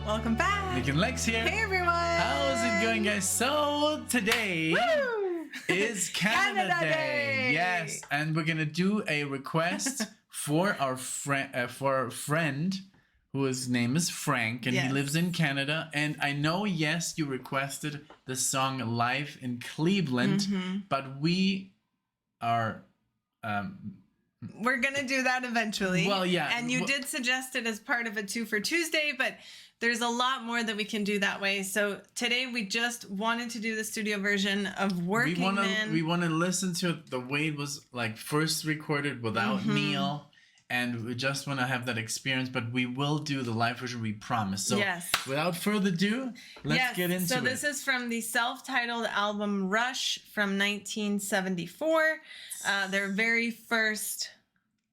Welcome back. Nick and Lex here. Hey everyone. How's it going, guys? So today Woo! is Canada Day. Yes, and we're gonna do a request for our friend whose name is Frank, and he lives in Canada. And I know, yes, you requested the song "Live in Cleveland," but we are. We're gonna do that eventually. Well, yeah. And you did suggest it as part of a 2 for Tuesday, but there's a lot more that we can do that way. So today we just wanted to do the studio version of Working Man. We want to listen to it the way it was like first recorded without Neil, and we just want to have that experience. But we will do the live version, we promise. So without further ado, let's get into it. So this is from the self-titled album Rush from 1974. Their very first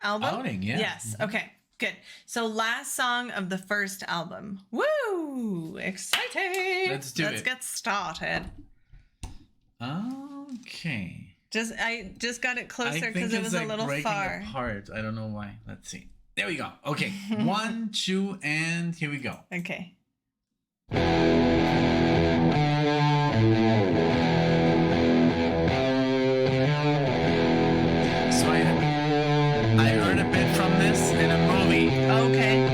album. Outing, yeah. Yes. Okay. Good. So last song of the first album. Woo! Exciting. Let's do it. Let's get started. Okay. I just got it closer because it was a little far. Apart. I don't know why. Let's see. There we go. Okay. 1, 2, and here we go. Okay. So I heard a bit from this in a movie. Okay.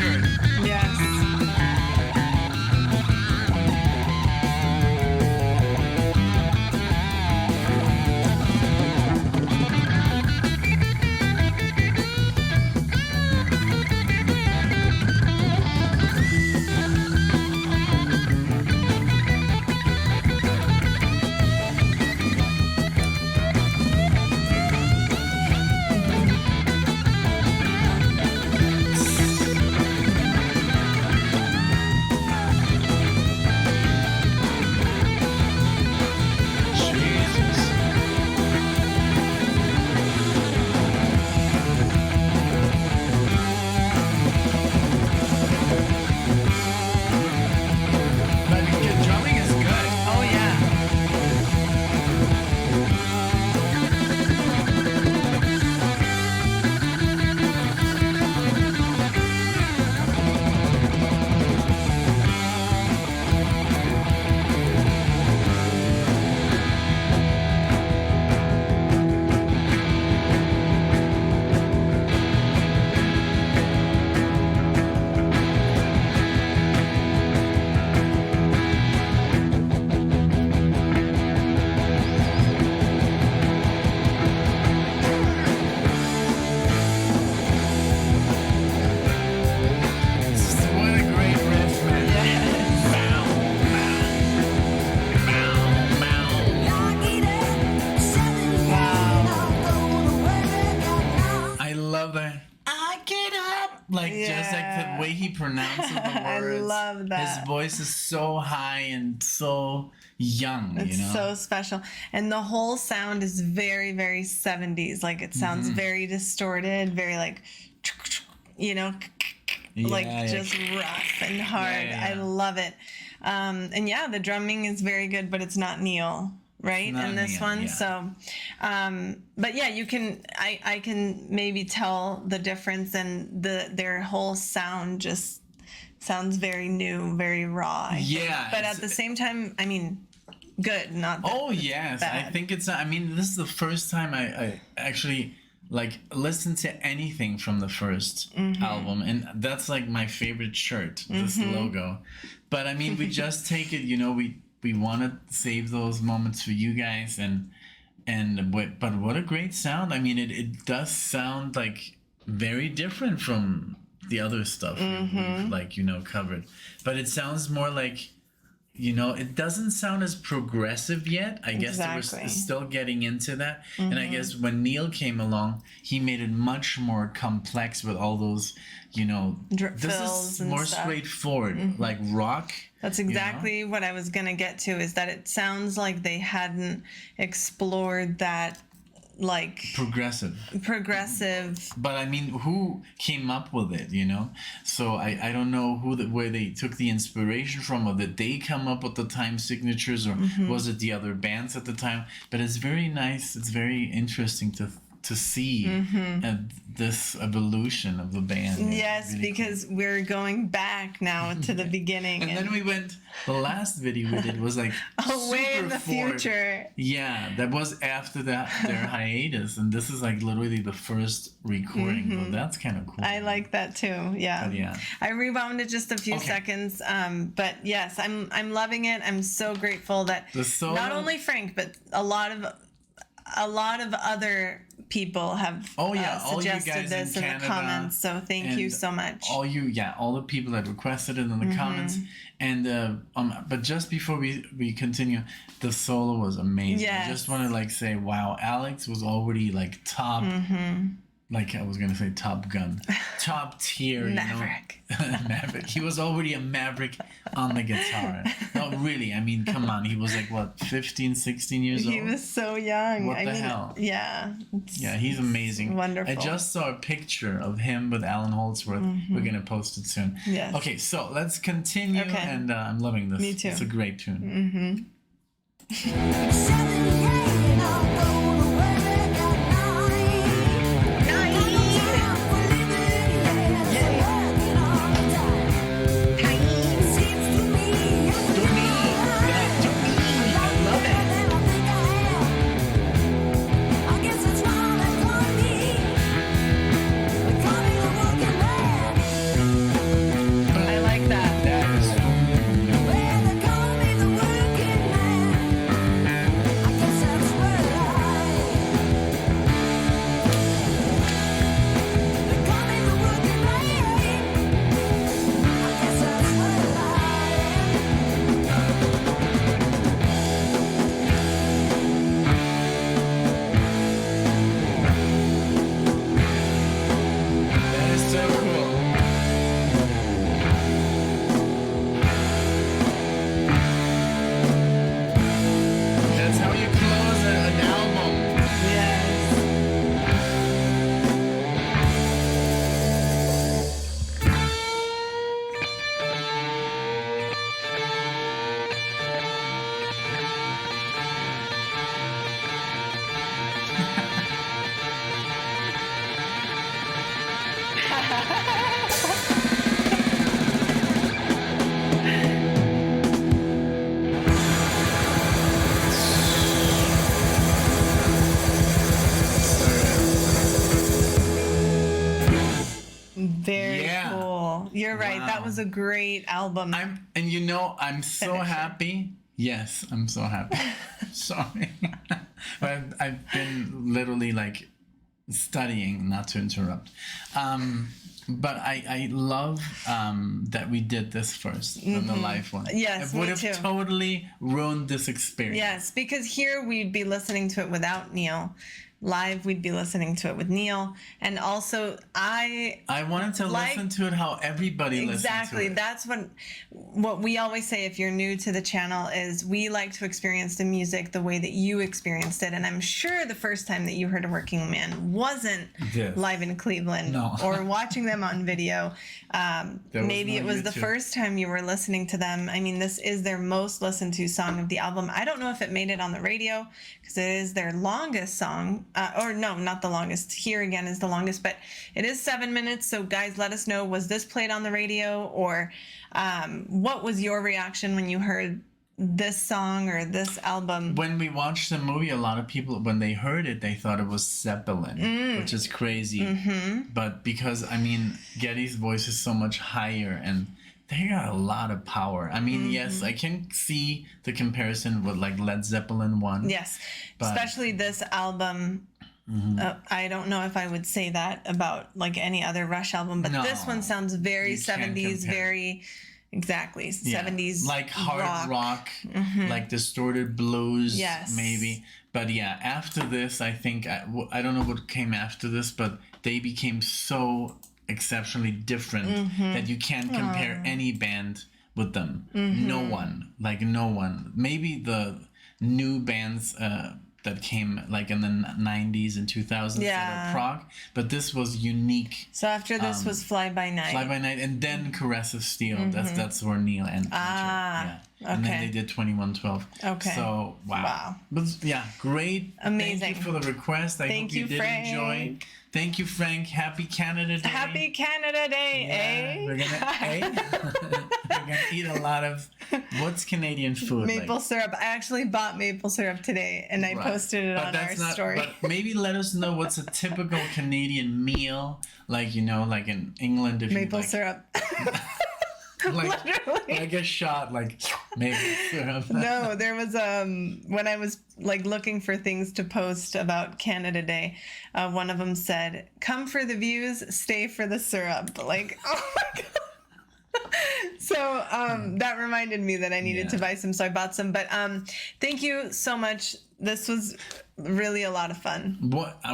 shirt. Yes. Just like the way he pronounces the words. I love that. His voice is so high and so young. It's so special. And the whole sound is very, very 70s. Like it sounds very distorted, very like, just rough and hard. I love it. And yeah, the drumming is very good, but it's not Neil. Right in this one, yeah. So, but yeah, you can. I can maybe tell the difference, and their whole sound just sounds very new, very raw. I think. But at the same time, I mean, good, not. Oh yes, bad. I think it's. I mean, this is the first time I actually like listen to anything from the first album, and that's like my favorite shirt, this logo. But I mean, we just take it. We want to save those moments for you guys, but what a great sound. I mean, it does sound like very different from the other stuff we've covered, but it sounds more like, it doesn't sound as progressive yet. I guess we're still getting into that. And I guess when Neil came along, he made it much more complex with all those, this is more straightforward, like rock. That's exactly what I was going to get to, is that it sounds like they hadn't explored that, like progressive. But I mean, who came up with it, So I don't know where they took the inspiration from, or did they come up with the time signatures, or was it the other bands at the time? But it's very nice. It's very interesting to see this evolution of the band. Yes, really because we're going back now to the beginning. And then we went, the last video we did was like way in the future. Yeah, that was after their hiatus, and this is like literally the first recording. Well, that's kind of cool. I like that too. Yeah. But yeah. I rewound it just a few seconds. But yes, I'm loving it. I'm so grateful that not only Frank, but a lot of other people have suggested this in the comments, so thank you so much. All the people that requested it in the comments, and but just before we continue, the solo was amazing. Yes. I just want to say, wow, Alex was already like top. Like I was gonna say Top Gun, top tier, Maverick. Maverick. He was already a maverick on the guitar. No, really. I mean, come on. He was like, what, 15, 16 years old? He was so young. What the hell? Yeah. Yeah, he's amazing. Wonderful. I just saw a picture of him with Alan Holdsworth. We're gonna post it soon. Yes. Okay, so let's continue. Okay. And I'm loving this. Me too. It's a great tune. You're right. Wow. That was a great album. I'm so happy. Yes, I'm so happy. Sorry. But I've been literally like studying, not to interrupt. But I love that we did this first than the live one. Yes, it would me have too. Totally ruined this experience. Yes, because here we'd be listening to it without Neil. Live, we'd be listening to it with Neil. And also, I wanted to listen to it how everybody listens to it. Exactly. That's what we always say if you're new to the channel is we like to experience the music the way that you experienced it. And I'm sure the first time that you heard A Working Man wasn't live in Cleveland or watching them on video. Maybe it was the first time you were listening to them. I mean, this is their most listened to song of the album. I don't know if it made it on the radio because it is their longest song. Or no, not the longest. Here Again is the longest, but it is 7 minutes. So guys, let us know, was this played on the radio, or what was your reaction when you heard this song or this album? When we watched the movie, a lot of people, when they heard it, they thought it was Zeppelin, which is crazy. But because, I mean, Geddy's voice is so much higher and they got a lot of power. I mean, yes, I can see the comparison with like Led Zeppelin 1. Yes, especially this album. I don't know if I would say that about like any other Rush album, but this one sounds very 70s, very... Exactly. 70s. Like hard rock, like distorted blues, maybe. But yeah, after this, I think, I don't know what came after this, but they became so exceptionally different that you can't compare any band with them. No one. Maybe the new bands that came like in the 90s and 2000s that are prog, but this was unique. So after this was Fly By Night. Fly By Night, and then Caress of Steel. That's where Neil entered. And then they did 2112. Okay. So wow. But yeah, great. Amazing. Thank you for the request. I hope you did enjoy. Thank you, Frank. Happy Canada Day. Happy Canada Day, We're gonna eat a lot of what's Canadian food? Maple syrup. I actually bought maple syrup today, and I posted it on our story. But maybe let us know what's a typical Canadian meal, like like in England, if maple syrup. like a shot, like maple syrup. No, there was when I was like looking for things to post about Canada Day, one of them said, "Come for the views, stay for the syrup." Like, oh my god. So that reminded me that I needed to buy some, so I bought some. But thank you so much. This was really a lot of fun.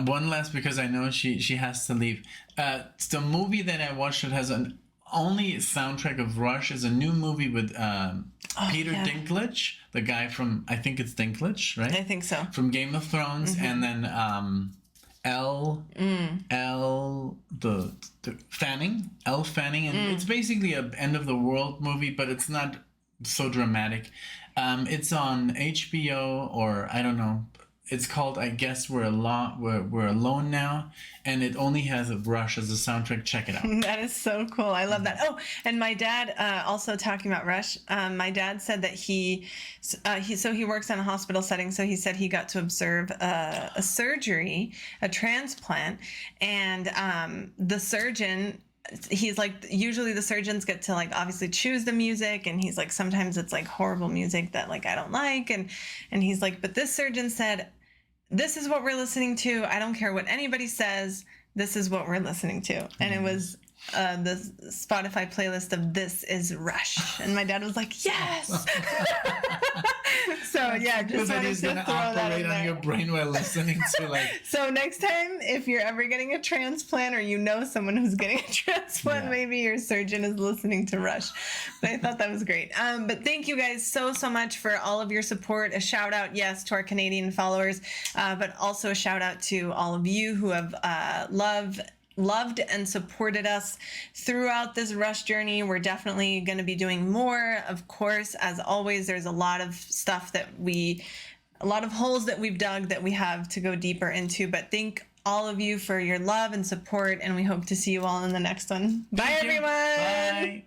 One last, because I know she has to leave. The movie that I watched, it has an only soundtrack of Rush, is a new movie with Peter Dinklage, the guy from, I think it's Dinklage, right? I think so. From Game of Thrones, and then Fanning, Elle Fanning, and it's basically a end of the world movie, but it's not so dramatic. It's on HBO, or I don't know. It's called, I guess, We're Alone Now, and it only has a Rush as a soundtrack. Check it out. That is so cool. I love that. Oh, and my dad, also talking about Rush, my dad said that he works in a hospital setting, so he said he got to observe a surgery, a transplant, and the surgeon, he's like, usually the surgeons get to like obviously choose the music, and he's like, sometimes it's like horrible music that like I don't like, and he's like, but this surgeon said, this is what we're listening to. I don't care what anybody says. This is what we're listening to. And it was the Spotify playlist of This Is Rush. And my dad was like, yes. So yeah, just wanted to throw that in there. On your brain while listening to like. So next time, if you're ever getting a transplant, or you know someone who's getting a transplant, maybe your surgeon is listening to Rush. But I thought that was great. But thank you guys so much for all of your support. A shout out, yes, to our Canadian followers, but also a shout out to all of you who have loved and supported us throughout this Rush journey. We're definitely going to be doing more. Of course, as always, there's a lot of stuff a lot of holes that we've dug that we have to go deeper into. But thank all of you for your love and support, and we hope to see you all in the next one. Bye, everyone. Bye.